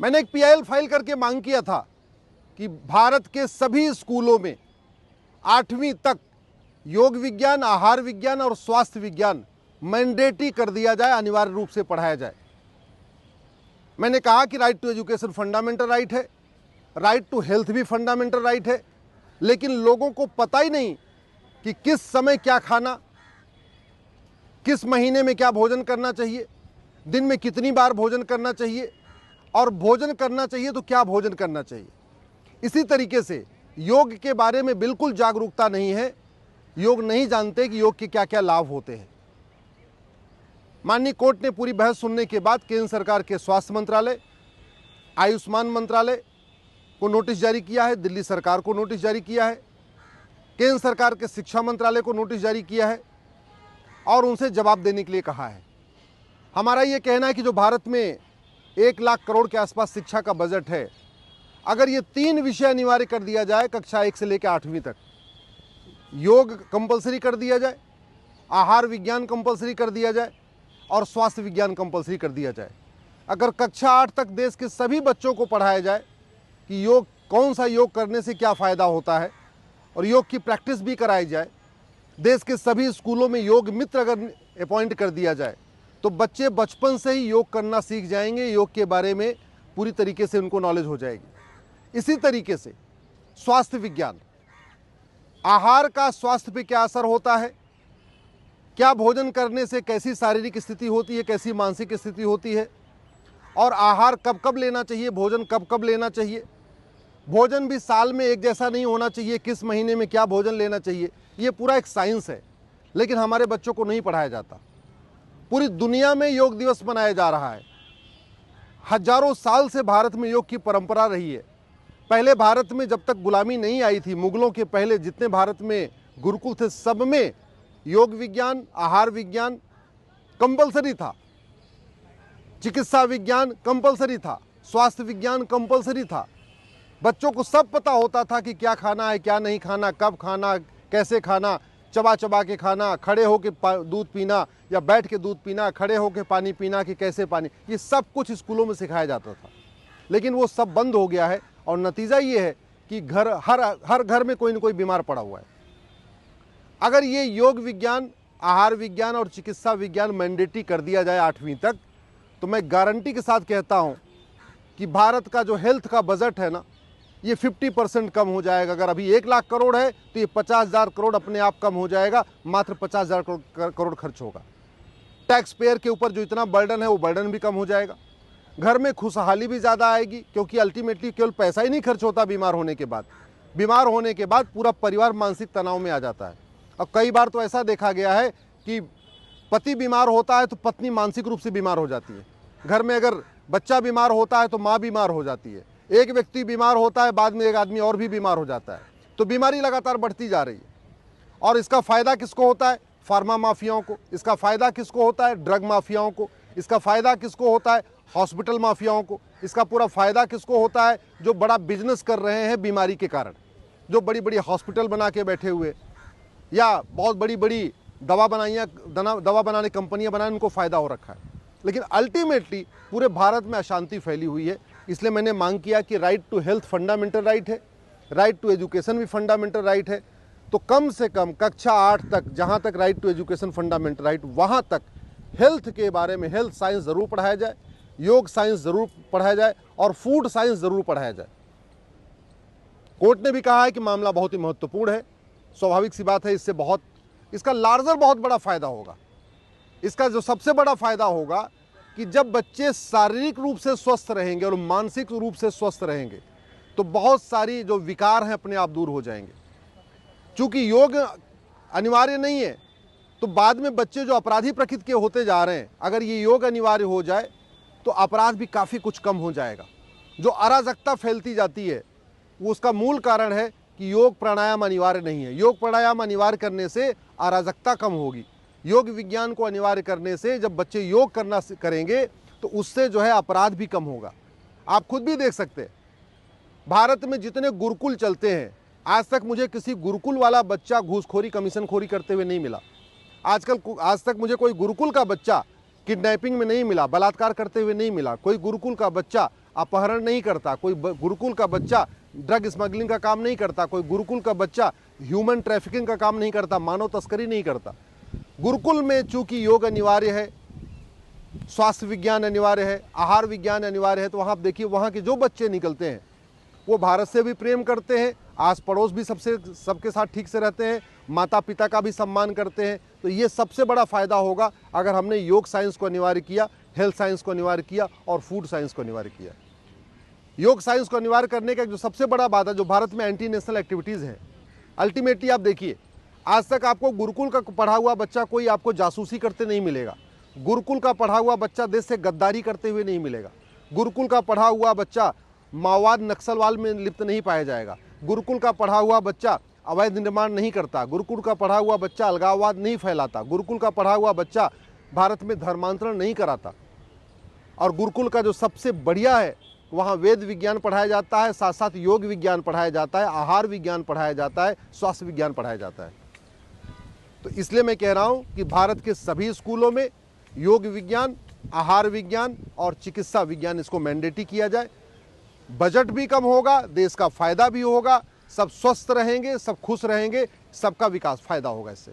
मैंने एक PIL file करके मांग किया था कि भारत के सभी स्कूलों में 8वीं तक योग विज्ञान, आहार विज्ञान और स्वास्थ्य विज्ञान मैंडेटरी कर दिया जाए, अनिवार्य रूप से पढ़ाया जाए। मैंने कहा कि right to education fundamental right है, राइट टू हेल्थ भी फंडामेंटल राइट है, लेकिन लोगों को पता ही नहीं कि किस समय क्या खाना, किस महीने में क्या भोजन करना चाहिए, दिन में कितनी बार भोजन करना चाहिए, और भोजन करना चाहिए तो क्या भोजन करना चाहिए। इसी तरीके से योग के बारे में बिल्कुल जागरूकता नहीं है, योग नहीं जानते कि योग के क्या क्या लाभ होते हैं। माननीय कोर्ट ने पूरी बहस सुनने के बाद केंद्र सरकार के स्वास्थ्य मंत्रालय, आयुष्मान मंत्रालय को नोटिस जारी किया है, दिल्ली सरकार को नोटिस जारी किया है, केंद्र सरकार के शिक्षा मंत्रालय को नोटिस जारी किया है और उनसे जवाब देने के लिए कहा है। हमारा ये कहना है कि जो भारत में 1 लाख करोड़ के आसपास शिक्षा का बजट है, अगर ये 3 विषय अनिवार्य कर दिया जाए कक्षा 1 से लेकर 8वीं तक, योग कंपलसरी कर दिया जाए, आहार विज्ञान कंपलसरी कर दिया जाए और स्वास्थ्य विज्ञान कंपलसरी कर दिया जाए, अगर कक्षा 8 तक देश के सभी बच्चों को पढ़ाया जाए कि योग, कौन सा योग करने से क्या फ़ायदा होता है और योग की प्रैक्टिस भी कराई जाए, देश के सभी स्कूलों में योग मित्र अगर अपॉइंट कर दिया जाए, तो बच्चे बचपन से ही योग करना सीख जाएंगे, योग के बारे में पूरी तरीके से उनको नॉलेज हो जाएगी। इसी तरीके से स्वास्थ्य विज्ञान, आहार का स्वास्थ्य पे क्या असर होता है, क्या भोजन करने से कैसी शारीरिक स्थिति होती है, कैसी मानसिक स्थिति होती है, और आहार कब कब लेना चाहिए, भोजन कब कब लेना चाहिए, भोजन भी साल में एक जैसा नहीं होना चाहिए, किस महीने में क्या भोजन लेना चाहिए, ये पूरा एक साइंस है, लेकिन हमारे बच्चों को नहीं पढ़ाया जाता। पूरी दुनिया में योग दिवस मनाया जा रहा है। हजारों साल से भारत में योग की परंपरा रही है। पहले भारत में जब तक गुलामी नहीं आई थी, मुगलों के पहले जितने भारत में गुरुकुल थे, सब में योग विज्ञान, आहार विज्ञान कंपलसरी था, चिकित्सा विज्ञान कंपलसरी था, स्वास्थ्य विज्ञान कंपलसरी था। बच्चों को सब पता होता था कि क्या खाना है, क्या नहीं खाना, कब खाना, कैसे खाना, चबा चबा के खाना, खड़े होकर दूध पीना या बैठ के दूध पीना, खड़े होकर पानी पीना कि कैसे पानी, ये सब कुछ स्कूलों में सिखाया जाता था। लेकिन वो सब बंद हो गया है और नतीजा ये है कि हर घर में कोई ना कोई बीमार पड़ा हुआ है। अगर ये योग विज्ञान, आहार विज्ञान और चिकित्सा विज्ञान मैंडेटरी कर दिया जाए 8वीं तक, तो मैं गारंटी के साथ कहता हूँ कि भारत का जो हेल्थ का बजट है ना, ये 50% कम हो जाएगा। अगर अभी 1 लाख करोड़ है तो ये 50,000 करोड़ अपने आप कम हो जाएगा, मात्र 50,000 करोड़ खर्च होगा। टैक्स पेयर के ऊपर जो इतना बर्डन है वो बर्डन भी कम हो जाएगा। घर में खुशहाली भी ज़्यादा आएगी, क्योंकि अल्टीमेटली केवल पैसा ही नहीं खर्च होता बीमार होने के बाद। बीमार होने के बाद पूरा परिवार मानसिक तनाव में आ जाता है। और कई बार तो ऐसा देखा गया है कि पति बीमार होता है तो पत्नी मानसिक रूप से बीमार हो जाती है। घर में अगर बच्चा बीमार होता है तो माँ बीमार हो जाती है। एक व्यक्ति बीमार होता है, बाद में एक आदमी और भी बीमार हो जाता है। तो बीमारी लगातार बढ़ती जा रही है। और इसका फ़ायदा किसको होता है? फार्मा माफियाओं को। इसका फ़ायदा किसको होता है? ड्रग माफियाओं को। इसका फ़ायदा किसको होता है? हॉस्पिटल माफियाओं को। इसका पूरा फ़ायदा किसको होता है? जो बड़ा बिजनेस कर रहे हैं बीमारी के कारण, जो बड़ी बड़ी हॉस्पिटल बना के बैठे हुए या बहुत बड़ी बड़ी दवा बनाने कंपनियां बनाने, उनको फ़ायदा हो रखा है। लेकिन अल्टीमेटली पूरे भारत में अशांति फैली हुई है। इसलिए मैंने मांग किया कि right to health fundamental right है, राइट टू एजुकेशन भी फंडामेंटल राइट है। तो कम से कम कक्षा 8 तक, जहाँ तक right to education fundamental right, वहाँ तक हेल्थ के बारे में, हेल्थ साइंस ज़रूर पढ़ाया जाए, योग साइंस ज़रूर पढ़ाया जाए और फूड साइंस ज़रूर पढ़ाया जाए। कोर्ट ने भी कहा है कि मामला बहुत ही महत्वपूर्ण है। स्वाभाविक सी बात है, इसका लार्जर बहुत बड़ा फ़ायदा होगा। इसका जो सबसे बड़ा फ़ायदा होगा कि जब बच्चे शारीरिक रूप से स्वस्थ रहेंगे और मानसिक रूप से स्वस्थ रहेंगे, तो बहुत सारी जो विकार हैं अपने आप दूर हो जाएंगे। चूँकि योग अनिवार्य नहीं है, तो बाद में बच्चे जो अपराधी प्रकृति के होते जा रहे हैं, अगर ये योग अनिवार्य हो जाए तो अपराध भी काफ़ी कुछ कम हो जाएगा। जो अराजकता फैलती जाती है, वो उसका मूल कारण है कि योग प्राणायाम अनिवार्य नहीं है। योग प्राणायाम अनिवार्य करने से अराजकता कम होगी। योग विज्ञान को अनिवार्य करने से जब बच्चे योग करेंगे तो उससे जो है अपराध भी कम होगा। आप खुद भी देख सकते हैं, भारत में जितने गुरुकुल चलते हैं, आज तक मुझे किसी गुरुकुल वाला बच्चा घूसखोरी, कमीशनखोरी करते हुए नहीं मिला। आज तक मुझे कोई गुरुकुल का बच्चा किडनैपिंग में नहीं मिला, बलात्कार करते हुए नहीं मिला। कोई गुरुकुल का बच्चा अपहरण नहीं करता, कोई गुरुकुल का बच्चा ड्रग स्मगलिंग का काम नहीं करता, कोई गुरुकुल का बच्चा ह्यूमन ट्रैफिकिंग का काम नहीं करता, मानव तस्करी नहीं करता। गुरुकुल में चूंकि योग अनिवार्य है, स्वास्थ्य विज्ञान अनिवार्य है, आहार विज्ञान अनिवार्य है, तो वहाँ आप देखिए वहाँ के जो बच्चे निकलते हैं वो भारत से भी प्रेम करते हैं, आस पड़ोस भी सबके साथ ठीक से रहते हैं, माता पिता का भी सम्मान करते हैं। तो ये सबसे बड़ा फ़ायदा होगा अगर हमने योग साइंस को अनिवार्य किया, हेल्थ साइंस को अनिवार्य किया और फूड साइंस को अनिवार्य किया। योग साइंस को अनिवार्य करने का जो सबसे बड़ा बात है, जो भारत में एंटी नेशनल एक्टिविटीज़ हैं, अल्टीमेटली आप देखिए आज तक आपको गुरुकुल का पढ़ा हुआ बच्चा कोई आपको जासूसी करते नहीं मिलेगा, गुरुकुल का पढ़ा हुआ बच्चा देश से गद्दारी करते हुए नहीं मिलेगा, गुरुकुल का पढ़ा हुआ बच्चा माओवाद नक्सलवाद में लिप्त नहीं पाया जाएगा, गुरुकुल का पढ़ा हुआ बच्चा अवैध निर्माण नहीं करता, गुरुकुल का पढ़ा हुआ बच्चा अलगाववाद नहीं फैलाता, गुरुकुल का पढ़ा हुआ बच्चा भारत में धर्मांतरण नहीं कराता। और गुरुकुल का जो सबसे बढ़िया है, वहाँ वेद विज्ञान पढ़ाया जाता है, साथ साथ योग विज्ञान पढ़ाया जाता है, आहार विज्ञान पढ़ाया जाता है, स्वास्थ्य विज्ञान पढ़ाया जाता है। तो इसलिए मैं कह रहा हूँ कि भारत के सभी स्कूलों में योग विज्ञान, आहार विज्ञान और चिकित्सा विज्ञान इसको मैंडेटरी किया जाए। बजट भी कम होगा, देश का फायदा भी होगा, सब स्वस्थ रहेंगे, सब खुश रहेंगे, सबका विकास फायदा होगा इससे।